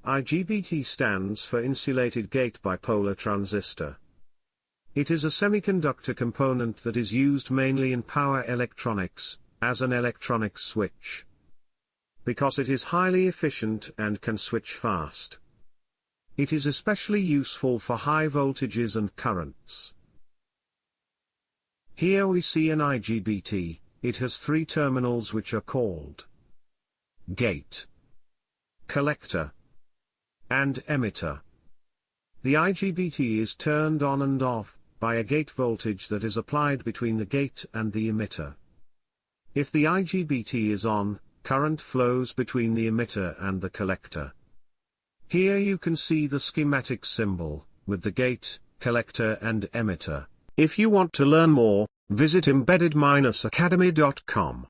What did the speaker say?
IGBT stands for Insulated-Gate Bipolar Transistor. It is a semiconductor component that is used mainly in power electronics, as an electronic switch. Because it is highly efficient and can switch fast. It is especially useful for high voltages and currents. Here we see an IGBT. It has three terminals which are called gate, collector, and emitter. The IGBT is turned on and off by a gate voltage that is applied between the gate and the emitter. If the IGBT is on, current flows between the emitter and the collector. Here you can see the schematic symbol, with the gate, collector and emitter. If you want to learn more, visit embedded-academy.com.